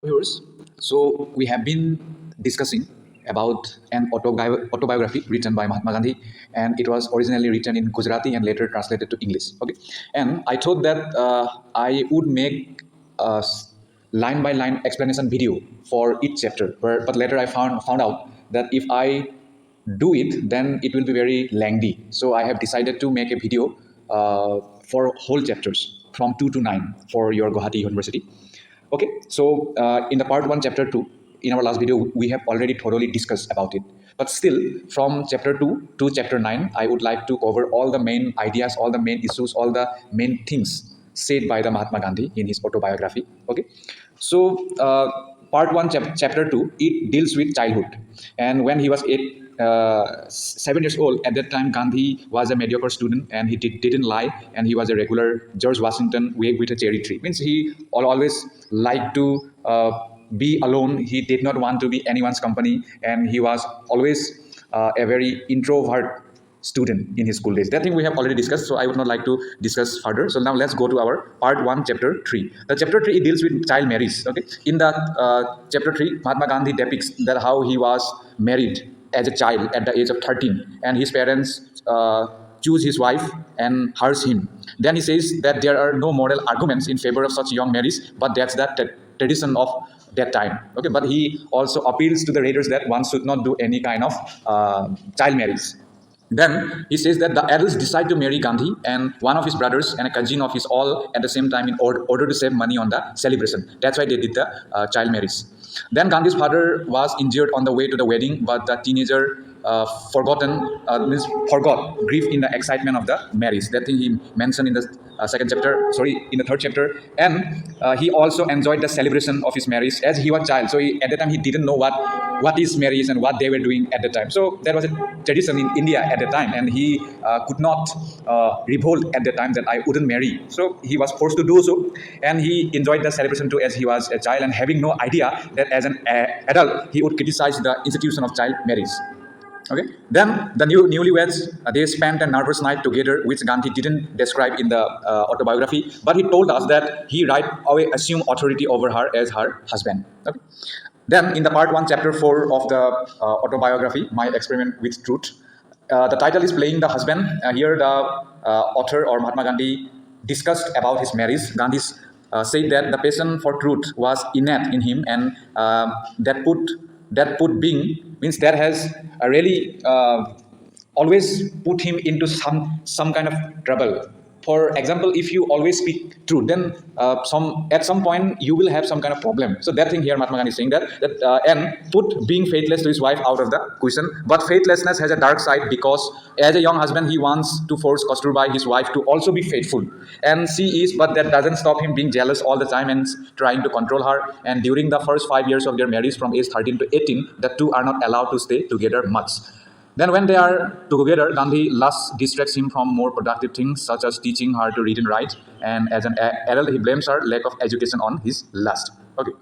Viewers, so we have been discussing about an autobiography written by Mahatma Gandhi, and it was originally written in Gujarati and later translated to English. Okay, and I thought that I would make a line by line explanation video for each chapter, but later I found out that if I do it, then it will be very lengthy. So I have decided to make a video for whole chapters from 2 to 9 for your Guwahati University. Okay, so in the part 1, chapter 2, in our last video, we have already thoroughly discussed about it. But still, from chapter 2 to chapter 9, I would like to cover all the main ideas, all the main issues, all the main things said by the Mahatma Gandhi in his autobiography. Okay, so part 1, chapter 2, it deals with childhood. And when he was 7 years old, at that time, Gandhi was a mediocre student and he didn't lie, and he was a regular George Washington with a cherry tree. Means he always liked to be alone. He did not want to be anyone's company, and he was always a very introvert student in his school days. That thing we have already discussed, so I would not like to discuss further. So now let's go to our part 1, chapter 3. The chapter 3, it deals with child marriage. Okay, in the chapter 3, Mahatma Gandhi depicts that how he was married as a child at the age of 13, and his parents choose his wife and hers him. Then he says that there are no moral arguments in favor of such young marriage, but that's the tradition of that time. Okay, but he also appeals to the readers that one should not do any kind of child marriage. Then he says that the adults decide to marry Gandhi and one of his brothers and a cousin of his all at the same time in order to save money on the celebration. That's why they did the child marriage. Then Gandhi's father was injured on the way to the wedding, but the teenager forgot grief in the excitement of the marriage. That thing he mentioned in the in the third chapter. And he also enjoyed the celebration of his marriage as he was a child. So at the time he didn't know what is marriage and what they were doing at the time. So there was a tradition in India at the time, and he could not revolt at the time that I wouldn't marry. So he was forced to do so, and he enjoyed the celebration too as he was a child, and having no idea that as an adult he would criticize the institution of child marriage. Okay. Then the newlyweds, they spent a nervous night together, which Gandhi didn't describe in the autobiography, but he told us that he right away assumed authority over her as her husband. Okay. Then in the part 1, chapter 4 of the autobiography, My Experiment with Truth, the title is Playing the Husband. Here the author or Mahatma Gandhi discussed about his marriage. Gandhi said that the passion for truth was innate in him, and that put being means that has really always put him into some kind of trouble. For example, if you always speak truth, then at some point you will have some kind of problem. So that thing here, Mahatma Gandhi is saying that and put being faithless to his wife out of the question. But faithlessness has a dark side, because as a young husband, he wants to force Kasturba, his wife, to also be faithful. And she is, but that doesn't stop him being jealous all the time and trying to control her. And during the first 5 years of their marriage, from age 13 to 18, the two are not allowed to stay together much. Then when they are together, Gandhi lust distracts him from more productive things, such as teaching her to read and write. And as an adult, he blames her lack of education on his lust. Okay.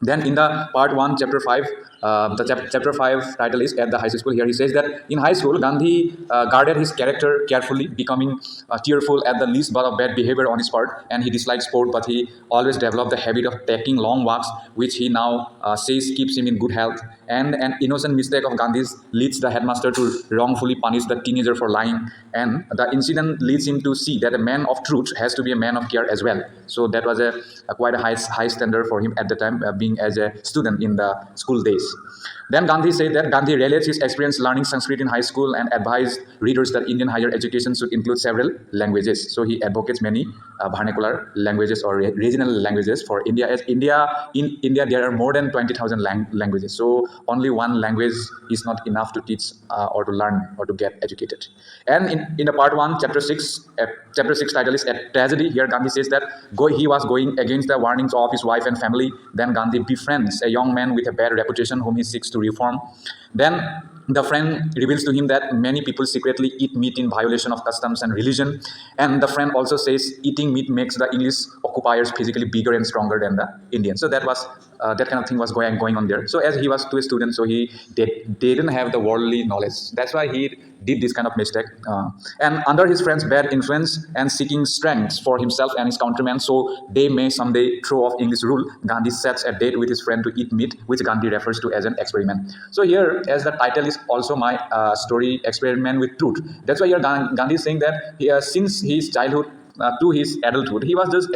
Then in the part 1, chapter 5, the chapter 5 title is At the High School. Here he says that in high school, Gandhi guarded his character carefully, becoming tearful at the least but of bad behavior on his part. And he disliked sport, but he always developed the habit of taking long walks, which he now says keeps him in good health. And an innocent mistake of Gandhi's leads the headmaster to wrongfully punish the teenager for lying. And the incident leads him to see that a man of truth has to be a man of care as well. So that was quite a high standard for him at the time, being as a student in the school days. Then Gandhi said that Gandhi relates his experience learning Sanskrit in high school and advised readers that Indian higher education should include several languages. So he advocates many vernacular languages or regional languages for India. As in India there are more than 20,000 languages. So only one language is not enough to teach or to learn or to get educated. And in the part 1, chapter 6 title is A Tragedy. Here Gandhi says that he was going against the warnings of his wife and family. Then Gandhi befriends a young man with a bad reputation whom he seeks to reform. Then the friend reveals to him that many people secretly eat meat in violation of customs and religion. And the friend also says eating meat makes the English occupiers physically bigger and stronger than the Indians. So that was that kind of thing was going on there. So as he was a student, so he didn't have the worldly knowledge. That's why he did this kind of mistake. And under his friends' bad influence and seeking strength for himself and his countrymen, so they may someday throw off English rule, Gandhi sets a date with his friend to eat meat, which Gandhi refers to as an experiment. So here, as the title is also my story, Experiment with Truth. That's why here Gandhi is saying that since his childhood to his adulthood, he was just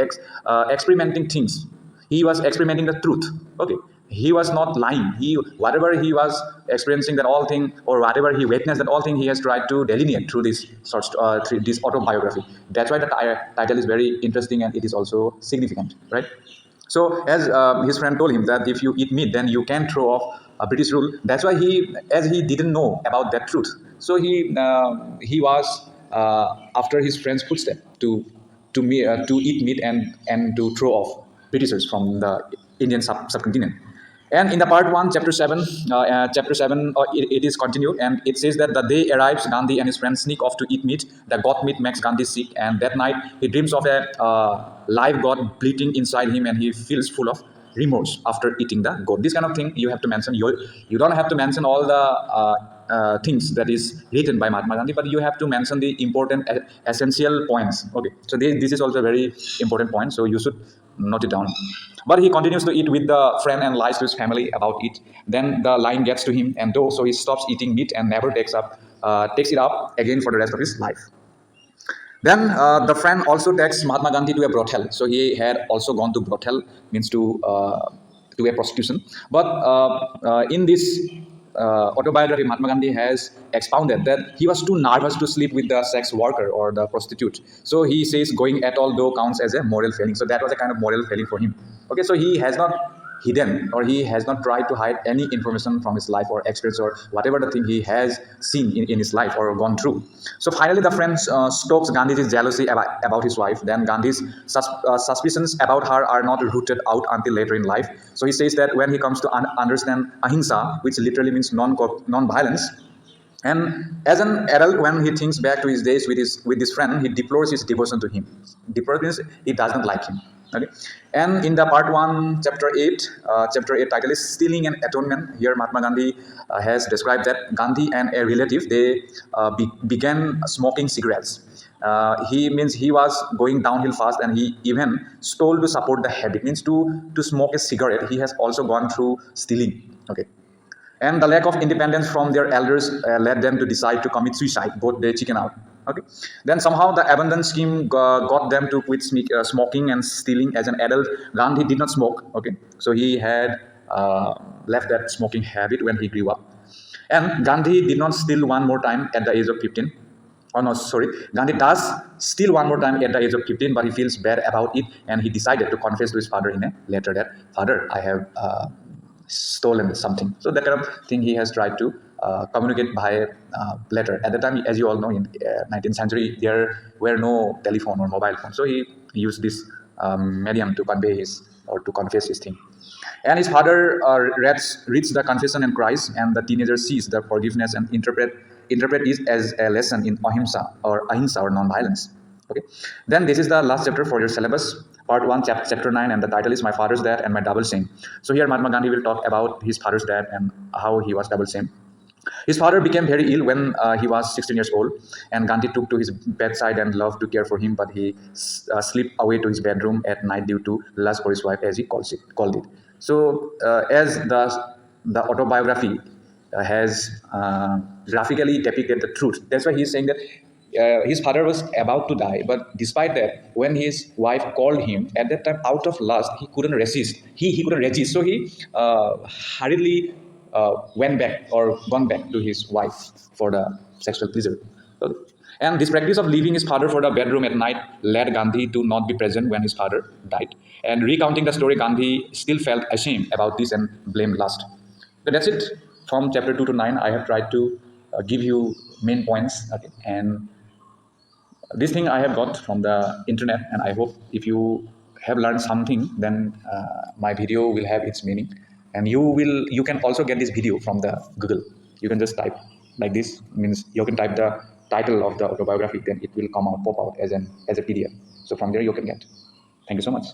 experimenting things. He was experimenting the truth. Okay, he was not lying. He whatever he was experiencing, that all thing, or whatever he witnessed, that all thing, he has tried to delineate through this through this autobiography. That's why the title is very interesting, and it is also significant, right? So as his friend told him that if you eat meat, then you can throw off a British rule. That's why as he didn't know about that truth, so he was after his friend's footstep to eat meat and to throw off Britishers from the Indian subcontinent. And in the part 1, chapter 7, it is continued, and it says that the day arrives, Gandhi and his friends sneak off to eat meat. The goat meat makes Gandhi sick, and that night he dreams of a live goat bleating inside him, and he feels full of remorse after eating the goat. This kind of thing you have to mention. You don't have to mention all the things that is written by Mahatma Gandhi, but you have to mention the important essential points. Okay, so this is also a very important point, so you should note it down. But he continues to eat with the friend and lies to his family about it. Then the line gets to him, and so he stops eating meat and never takes it up again for the rest of his life. Then the friend also takes Mahatma Gandhi to a brothel. So he had also gone to brothel, means to a prostitution. But in this autobiography, Mahatma Gandhi has expounded that he was too nervous to sleep with the sex worker or the prostitute. So he says going at all though counts as a moral failing. So that was a kind of moral failing for him. Okay, so he has not hidden, or he has not tried to hide any information from his life or experience or whatever the thing he has seen in his life or gone through. So finally the friend stokes Gandhi's jealousy about his wife. Then Gandhi's suspicions about her are not rooted out until later in life. So he says that when he comes to understand ahimsa, which literally means non-violence, and as an adult, when he thinks back to his days with this friend, he deplores his devotion to him. Deplores means he does not like him. Okay, and in the part 1, chapter 8 title is Stealing and Atonement. Here Mahatma Gandhi has described that Gandhi and a relative, they began smoking cigarettes. He was going downhill fast, and he even stole to support the habit. Means to smoke a cigarette, he has also gone through stealing. Okay. And the lack of independence from their elders led them to decide to commit suicide, both they chicken out. Okay. Then somehow the abandoned scheme got them to quit smoking and stealing. As an adult, Gandhi did not smoke. Okay, so he had left that smoking habit when he grew up. And Gandhi did not steal one more time at the age of 15. Oh no, sorry. Gandhi does steal one more time at the age of 15, but he feels bad about it, and he decided to confess to his father in a letter that, "Father, I have stolen something." So that kind of thing he has tried to communicate by letter. At the time, as you all know, in 19th century, there were no telephone or mobile phone. So he used this medium to convey or to confess his thing. And his father reads the confession and cries, and the teenager sees the forgiveness and interpret it as a lesson in ahimsa or non-violence. Okay. Then this is the last chapter for your syllabus, part 1, chapter 9, and the title is My Father's Death and My Double Shame. So here Mahatma Gandhi will talk about his father's death and how he was double shame. His father became very ill when he was 16 years old, and Gandhi took to his bedside and loved to care for him, but he slipped away to his bedroom at night due to lust for his wife, as he called it. So as the autobiography has graphically depicted the truth, that's why he's saying that his father was about to die, but despite that, when his wife called him at that time out of lust, he couldn't resist. He couldn't resist, so he hurriedly went back or gone back to his wife for the sexual pleasure. So, and this practice of leaving his father for the bedroom at night led Gandhi to not be present when his father died. And recounting the story, Gandhi still felt ashamed about this and blamed lust. So that's it. From chapter 2 to 9, I have tried to give you main points. Okay. And this thing I have got from the internet, and I hope if you have learned something, then my video will have its meaning. And you can also get this video from the Google. You can just type like this, means you can type the title of the autobiography, then it will pop out as a PDF. So from there you can get. Thank you so much.